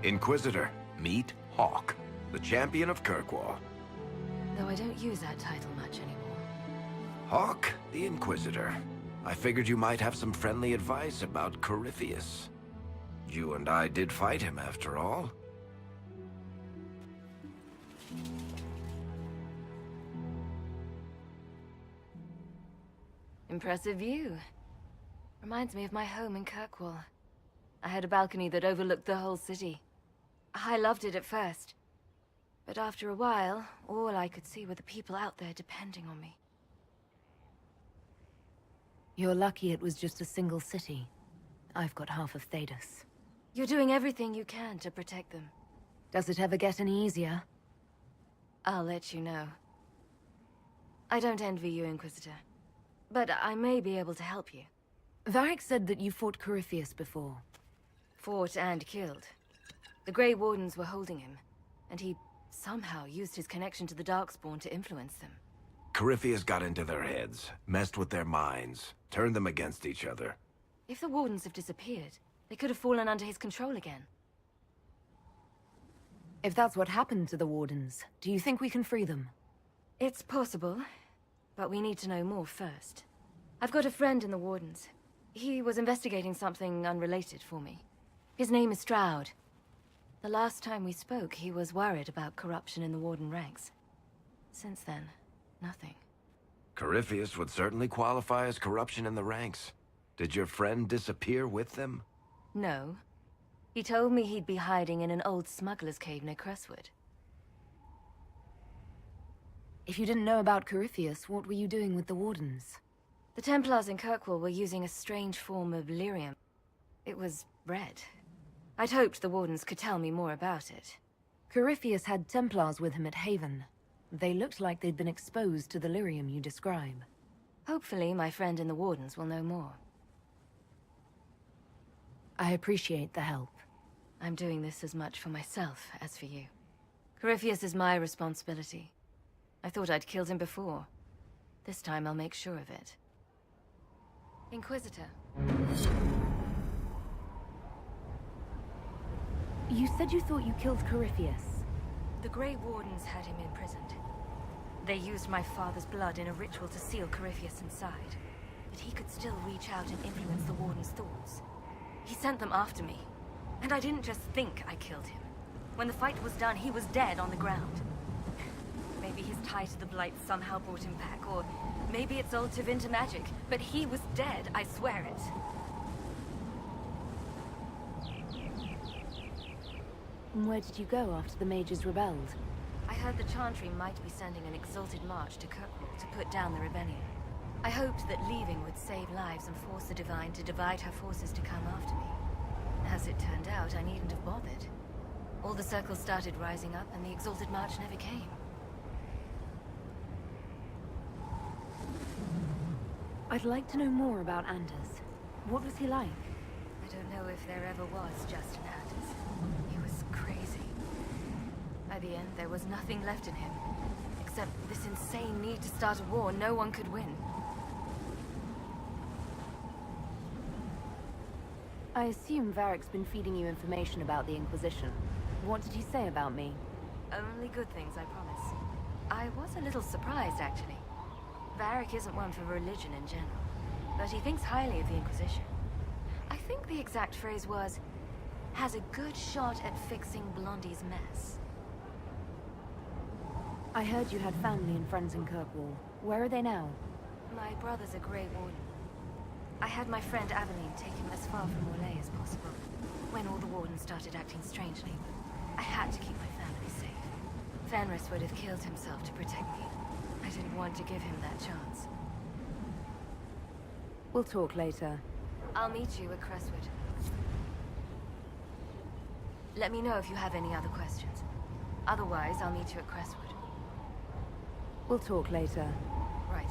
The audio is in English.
Inquisitor, meet Hawke, the champion of Kirkwall. Though I don't use that title much anymore. Hawke, the Inquisitor. I figured you might have some friendly advice about Corypheus. You and I did fight him, after all. Impressive view. Reminds me of my home in Kirkwall. I had a balcony that overlooked the whole city. I loved it at first. But after a while, all I could see were the people out there depending on me. You're lucky it was just a single city. I've got half of Thedas. You're doing everything you can to protect them. Does it ever get any easier? I'll let you know. I don't envy you, Inquisitor. But I may be able to help you. Varric said that you fought Corypheus before. Fought and killed. The Grey Wardens were holding him, and he somehow used his connection to the Darkspawn to influence them. Corypheus got into their heads, messed with their minds, turned them against each other. If the Wardens have disappeared, they could have fallen under his control again. If that's what happened to the Wardens, do you think we can free them? It's possible, but we need to know more first. I've got a friend in the Wardens. He was investigating something unrelated for me. His name is Stroud. The last time we spoke, he was worried about corruption in the Warden ranks. Since then, nothing. Corypheus would certainly qualify as corruption in the ranks. Did your friend disappear with them? No. He told me he'd be hiding in an old smuggler's cave near Crestwood. If you didn't know about Corypheus, what were you doing with the Wardens? The Templars in Kirkwall were using a strange form of lyrium. It was red. I'd hoped the Wardens could tell me more about it. Corypheus had Templars with him at Haven. They looked like they'd been exposed to the lyrium you describe. Hopefully, my friend in the Wardens will know more. I appreciate the help. I'm doing this as much for myself as for you. Corypheus is my responsibility. I thought I'd killed him before. This time I'll make sure of it. Inquisitor. You said you thought you killed Corypheus. The Grey Wardens had him imprisoned. They used my father's blood in a ritual to seal Corypheus inside. But he could still reach out and influence the Warden's thoughts. He sent them after me. And I didn't just think I killed him. When the fight was done, he was dead on the ground. Maybe his tie to the Blight somehow brought him back, or maybe it's all Tevinter magic. But he was dead, I swear it. And where did you go after the mages rebelled? I heard the Chantry might be sending an exalted march to Kirkwall to put down the rebellion. I hoped that leaving would save lives and force the Divine to divide her forces to come after me. As it turned out, I needn't have bothered. All the circles started rising up, and the exalted march never came. I'd like to know more about Anders. What was he like? I don't know if there ever was just an Anders. He was crazy. By the end, there was nothing left in him. Except this insane need to start a war no one could win. I assume Varric's been feeding you information about the Inquisition. What did he say about me? Only good things, I promise. I was a little surprised, actually. Varric isn't one for religion in general, but he thinks highly of the Inquisition. I think the exact phrase was, has a good shot at fixing Blondie's mess. I heard you had family and friends in Kirkwall. Where are they now? My brother's a Grey Warden. I had my friend Aveline take him as far from Orlais as possible. When all the Wardens started acting strangely, I had to keep my family safe. Fenris would have killed himself to protect me. I didn't want to give him that chance. We'll talk later. I'll meet you at Crestwood. Let me know if you have any other questions. Otherwise, I'll meet you at Crestwood. We'll talk later. Right.